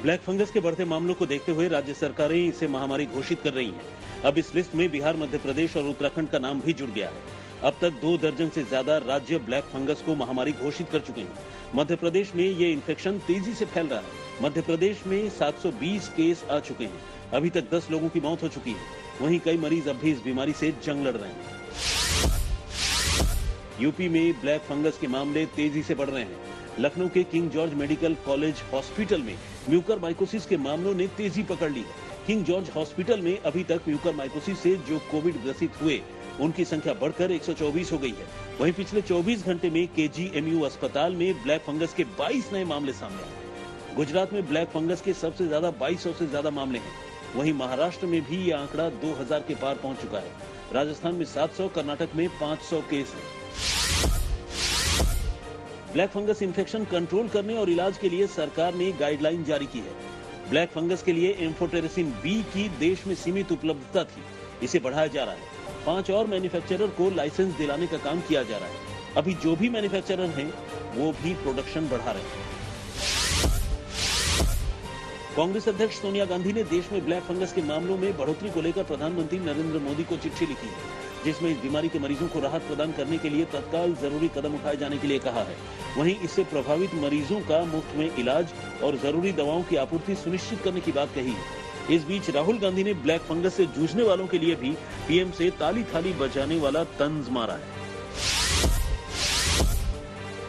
Black fungus के बढ़ते मामलों को देखते हुए राज्य सरकारें इसे महामारी घोषित कर रही हैं। अब इस लिस्ट में बिहार, मध्य प्रदेश और उत्तराखंड का नाम भी जुड़ गया है। अब तक 2 दर्जन से ज्यादा राज्य ब्लैक फंगस को महामारी घोषित कर चुके हैं। मध्य प्रदेश में ये इन्फेक्शन तेजी से फैल रहा है। मध्य प्रदेश में 720 केस आ चुके हैं। अभी तक 10 लोगों की मौत हो चुकी है। वहीं कई मरीज अब भी इस बीमारी से जंग लड़ रहे हैं। यूपी में ब्लैक फंगस के मामले तेजी से बढ़ रहे हैं। लखनऊ के king George medical college hospital में म्यूकरमाइकोसिस के मामलों ने तेजी पकड़ ली है। किंग जॉर्ज हॉस्पिटल में अभी तक म्यूकरमाइकोसिस से जो कोविड ग्रसित हुए उनकी संख्या बढ़कर 124 हो गई है। वहीं पिछले 24 घंटे में केजीएमयू अस्पताल में ब्लैक फंगस के 22 नए मामले सामने आए। गुजरात में ब्लैक फंगस के सबसे ज्यादा 2200 से ज्यादा मामले हैं। वहीं महाराष्ट्र में भी यह आंकड़ा 2000 के पार पहुंच चुका है। राजस्थान में 700, कर्नाटक में 500 केस है। ब्लैक फंगस इन्फेक्शन कंट्रोल करने और इलाज के लिए सरकार ने गाइडलाइन जारी की है। ब्लैक फंगस के लिए एम्फोटेरेसिन बी की देश में सीमित उपलब्धता थी, इसे बढ़ाया जा रहा है। 5 और मैन्युफैक्चरर को लाइसेंस दिलाने का काम किया जा रहा है। अभी जो भी मैन्युफैक्चरर हैं, वो भी प्रोडक्शन बढ़ा रहे हैं। कांग्रेस अध्यक्ष सोनिया गांधी ने देश में ब्लैक फंगस के मामलों में बढ़ोतरी को लेकर प्रधानमंत्री नरेंद्र मोदी को चिट्ठी लिखी है, जिसमें इस बीमारी के मरीजों को राहत प्रदान करने के लिए तत्काल जरूरी कदम उठाए जाने के लिए कहा है। वहीं इससे प्रभावित मरीजों का मुफ्त में इलाज और जरूरी दवाओं की आपूर्ति सुनिश्चित करने की बात कही है। इस बीच राहुल गांधी ने ब्लैक फंगस से जूझने वालों के लिए भी पीएम से ताली थाली बजाने वाला तंज मारा है।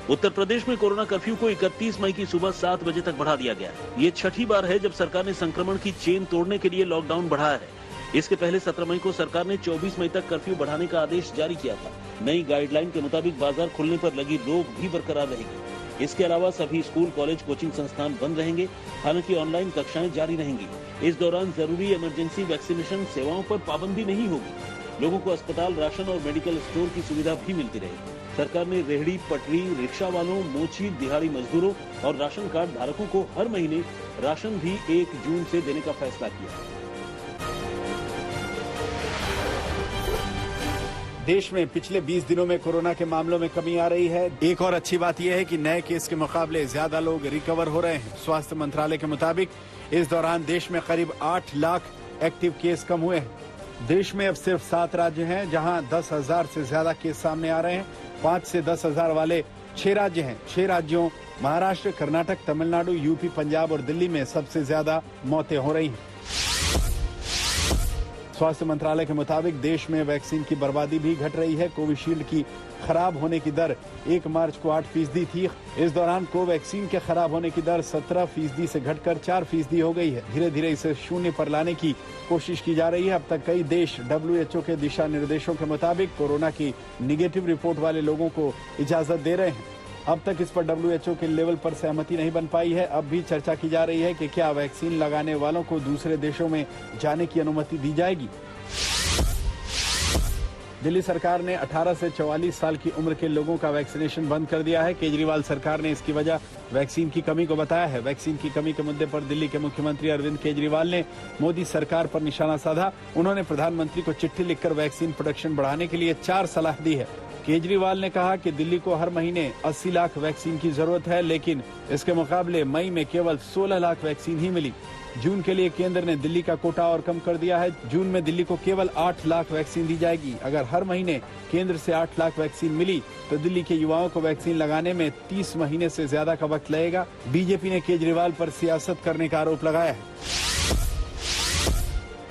उत्तर प्रदेश में कोरोना कर्फ्यू को 31 मई की सुबह 7 बजे तक बढ़ा दिया गया है। ये छठी बार है जब सरकार ने संक्रमण की चेन तोड़ने के लिए लॉकडाउन बढ़ाया है। इसके पहले 17 मई को सरकार ने 24 मई तक कर्फ्यू बढ़ाने का आदेश जारी किया था। नई गाइडलाइन के मुताबिक बाजार खुलने पर लगी रोक भी बरकरार रहेगी। इसके अलावा सभी स्कूल, कॉलेज, कोचिंग संस्थान बंद रहेंगे। हालांकि ऑनलाइन कक्षाएं जारी रहेंगी। इस दौरान जरूरी इमरजेंसी वैक्सीनेशन सेवाओं पर पाबंदी नहीं होगी। लोगों को अस्पताल, राशन और मेडिकल स्टोर की सुविधा भी मिलती रहेगी। सरकार ने रेहड़ी, पटरी, रिक्शा वालों, मोची, दिहाड़ी मजदूरों और राशन कार्ड धारकों को हर महीने राशन भी 1 जून से देने का फैसला किया है। देश में पिछले 20 दिनों में कोरोना के मामलों में कमी आ रही है। एक और अच्छी बात यह है कि नए केस के मुकाबले ज्यादा लोग रिकवर हो रहे हैं। स्वास्थ्य मंत्रालय के मुताबिक इस दौरान देश में करीब 8 लाख एक्टिव केस कम हुए हैं। देश में अब सिर्फ 7 राज्य हैं जहां 10,000 से ज्यादा केस सामने आ रहे हैं। 5 से 10,000 वाले 6 राज्य हैं। 6 राज्यों महाराष्ट्र, कर्नाटक, तमिलनाडु, यूपी, पंजाब और दिल्ली में सबसे ज्यादा मौतें हो रही हैं। स्वास्थ्य मंत्रालय के मुताबिक देश में वैक्सीन की बर्बादी भी घट रही है। कोविशील्ड की खराब होने की दर 1 मार्च को 8% थी। इस दौरान कोवैक्सीन के खराब होने की दर 17% से घटकर 4% हो गई है। धीरे धीरे इसे शून्य पर लाने की कोशिश की जा रही है। अब तक कई देश WHO के दिशा निर्देशों के मुताबिक कोरोना की निगेटिव रिपोर्ट वाले लोगों को इजाजत दे रहे हैं। अब तक इस पर WHO के लेवल पर सहमति नहीं बन पाई है। अब भी चर्चा की जा रही है कि क्या वैक्सीन लगाने वालों को दूसरे देशों में जाने की अनुमति दी जाएगी। दिल्ली सरकार ने 18 से 44 साल की उम्र के लोगों का वैक्सीनेशन बंद कर दिया है। केजरीवाल सरकार ने इसकी वजह वैक्सीन की कमी को बताया है। वैक्सीन की कमी के मुद्दे पर दिल्ली के मुख्यमंत्री अरविंद केजरीवाल ने मोदी सरकार पर निशाना साधा। उन्होंने प्रधानमंत्री को चिट्ठी लिखकर वैक्सीन प्रोडक्शन बढ़ाने के लिए 4 सलाह दी है। केजरीवाल ने कहा कि दिल्ली को हर महीने 80 लाख वैक्सीन की जरूरत है, लेकिन इसके मुकाबले मई में केवल 16 लाख वैक्सीन ही मिली। जून के लिए केंद्र ने दिल्ली का कोटा और कम कर दिया है। जून में दिल्ली को केवल 8 लाख वैक्सीन दी जाएगी। अगर हर महीने केंद्र से 8 लाख वैक्सीन मिली तो दिल्ली के युवाओं को वैक्सीन लगाने में 30 महीने से ज्यादा का वक्त लगेगा। बीजेपी ने केजरीवाल पर सियासत करने का आरोप लगाया है।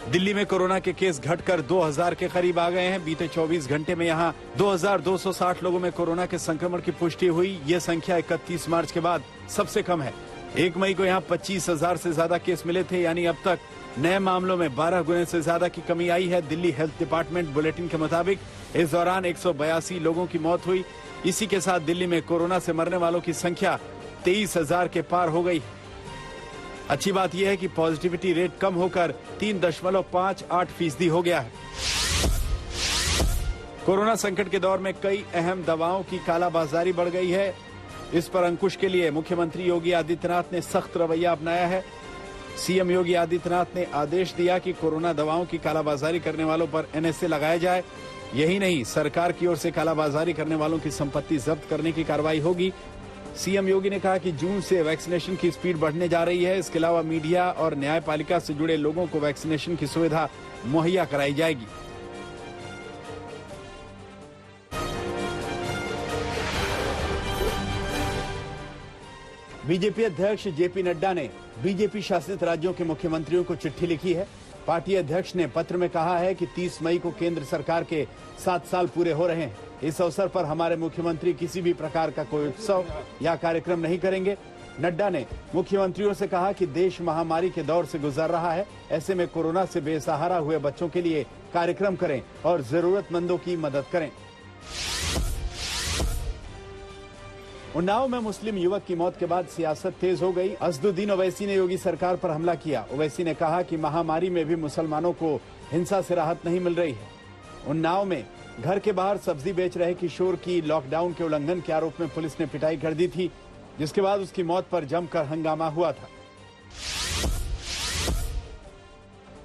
दिल्ली में कोरोना के केस घटकर 2000 के करीब आ गए हैं। बीते 24 घंटे में यहां 2260 लोगों में कोरोना के संक्रमण की पुष्टि हुई। ये संख्या 31 मार्च के बाद सबसे कम है। 1 मई को यहां 25,000 से ज्यादा केस मिले थे, यानी अब तक नए मामलों में 12 गुने से ज्यादा की कमी आई है। दिल्ली हेल्थ डिपार्टमेंट बुलेटिन के मुताबिक इस दौरान 182 लोगों की मौत हुई। इसी के साथ दिल्ली में कोरोना से मरने वालों की संख्या 23,000 के पार हो गई। अच्छी बात यह है कि पॉजिटिविटी रेट कम होकर 3.58% हो गया है। कोरोना संकट के दौर में कई अहम दवाओं की कालाबाजारी बढ़ गई है। इस पर अंकुश के लिए मुख्यमंत्री योगी आदित्यनाथ ने सख्त रवैया अपनाया है। सीएम योगी आदित्यनाथ ने आदेश दिया कि कोरोना दवाओं की कालाबाजारी करने वालों पर NSA लगाया जाए। यही नहीं, सरकार की ओर से कालाबाजारी करने वालों की संपत्ति जब्त करने की कार्रवाई होगी। सीएम योगी ने कहा कि जून से वैक्सीनेशन की स्पीड बढ़ने जा रही है। इसके अलावा मीडिया और न्यायपालिका से जुड़े लोगों को वैक्सीनेशन की सुविधा मुहैया कराई जाएगी। बीजेपी अध्यक्ष जेपी नड्डा ने बीजेपी शासित राज्यों के मुख्यमंत्रियों को चिट्ठी लिखी है। पार्टी अध्यक्ष ने पत्र में कहा है कि 30 मई को केंद्र सरकार के 7 साल पूरे हो रहे हैं। इस अवसर पर हमारे मुख्यमंत्री किसी भी प्रकार का कोई उत्सव या कार्यक्रम नहीं करेंगे। नड्डा ने मुख्यमंत्रियों से कहा कि देश महामारी के दौर से गुजर रहा है। ऐसे में कोरोना से बेसहारा हुए बच्चों के लिए कार्यक्रम करें और जरूरतमंदों की मदद करें। उन्नाव में मुस्लिम युवक की मौत के बाद सियासत तेज हो गई। असदुद्दीन ओवैसी ने योगी सरकार पर हमला किया। ओवैसी ने कहा कि महामारी में भी मुसलमानों को हिंसा से राहत नहीं मिल रही है। उन्नाव में घर के बाहर सब्जी बेच रहे किशोर की लॉकडाउन के उल्लंघन के आरोप में पुलिस ने पिटाई कर दी थी, जिसके बाद उसकी मौत पर जमकर हंगामा हुआ था।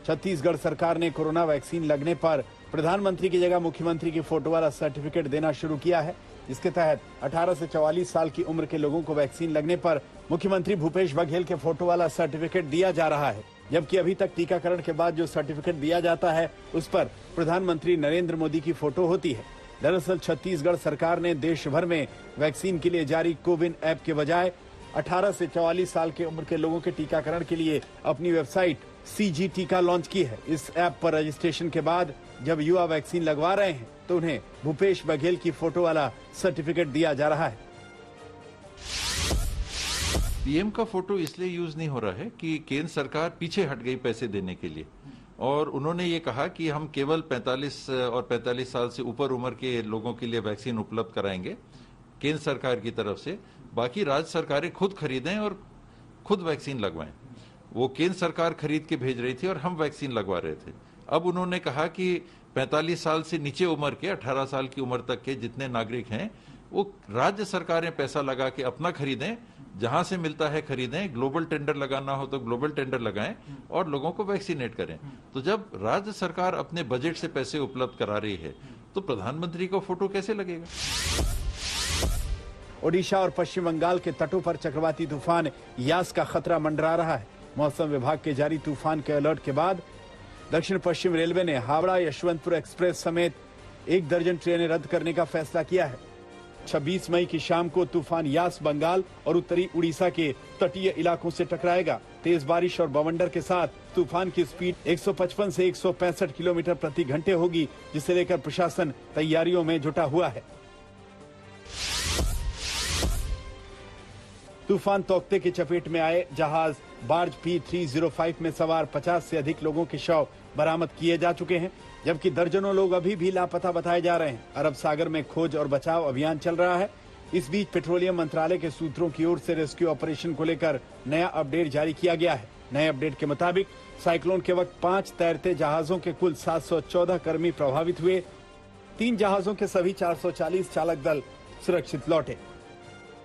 छत्तीसगढ़ सरकार ने कोरोना वैक्सीन लगने पर प्रधानमंत्री की जगह मुख्यमंत्री की फोटो वाला सर्टिफिकेट देना शुरू किया है। इसके तहत 18 से 44 साल की उम्र के लोगों को वैक्सीन लगने पर मुख्यमंत्री भूपेश बघेल के फोटो वाला सर्टिफिकेट दिया जा रहा है, जबकि अभी तक टीकाकरण के बाद जो सर्टिफिकेट दिया जाता है उस पर प्रधानमंत्री नरेंद्र मोदी की फोटो होती है। दरअसल छत्तीसगढ़ सरकार ने देश भर में वैक्सीन के लिए जारी कोविन ऐप के बजाय 18 से 44 साल के उम्र के लोगों के टीकाकरण के लिए अपनी वेबसाइट CG टीका लॉन्च की है। इस ऐप पर रजिस्ट्रेशन के बाद जब युवा वैक्सीन लगवा रहे हैं तो उन्हें भूपेश बघेल की फोटो वाला सर्टिफिकेट दिया जा रहा है। पीएम का फोटो इसलिए यूज नहीं हो रहा है कि केंद्र सरकार पीछे हट गई पैसे देने के लिए, और उन्होंने ये कहा कि हम केवल 45 और 45 साल से ऊपर उम्र के लोगों के लिए वैक्सीन उपलब्ध कराएंगे केंद्र सरकार की तरफ से। बाकी राज्य सरकारें खुद खरीदें और खुद वैक्सीन लगवाएं। वो केंद्र सरकार खरीद के भेज रही थी और हम वैक्सीन लगवा रहे थे। अब उन्होंने कहा कि 45 साल से नीचे उम्र के 18 साल की उम्र तक के जितने नागरिक हैं वो राज्य सरकारें पैसा लगा के अपना खरीदें, जहां से मिलता है खरीदें, ग्लोबल टेंडर लगाना हो तो ग्लोबल टेंडर लगाएं और लोगों को वैक्सीनेट करें। तो जब राज्य सरकार अपने बजट से पैसे उपलब्ध करा रही है तो प्रधानमंत्री को फोटो कैसे लगेगा? ओडिशा और पश्चिम बंगाल के तटों पर चक्रवाती तूफान यास का खतरा मंडरा रहा है। मौसम विभाग के जारी तूफान के अलर्ट के बाद दक्षिण पश्चिम रेलवे ने हावड़ा यशवंतपुर एक्सप्रेस समेत 1 दर्जन ट्रेनें रद्द करने का फैसला किया है। 26 मई की शाम को तूफान यास बंगाल और उत्तरी उड़ीसा के तटीय इलाकों से टकराएगा। तेज बारिश और बवंडर के साथ तूफान की स्पीड 155 से 165 किलोमीटर प्रति घंटे होगी, जिसे लेकर प्रशासन तैयारियों में जुटा हुआ है। तूफान तौकते की चपेट में आए जहाज बार्ज P305 में सवार 50 से अधिक लोगों के शव बरामद किए जा चुके हैं, जबकि दर्जनों लोग अभी भी लापता बताए जा रहे हैं। अरब सागर में खोज और बचाव अभियान चल रहा है। इस बीच पेट्रोलियम मंत्रालय के सूत्रों की ओर से रेस्क्यू ऑपरेशन को लेकर नया अपडेट जारी किया गया है। नए अपडेट के मुताबिक साइक्लोन के वक्त 5 तैरते जहाजों के कुल 714 कर्मी प्रभावित हुए। 3 जहाजों के सभी 440 चालक दल सुरक्षित लौटे।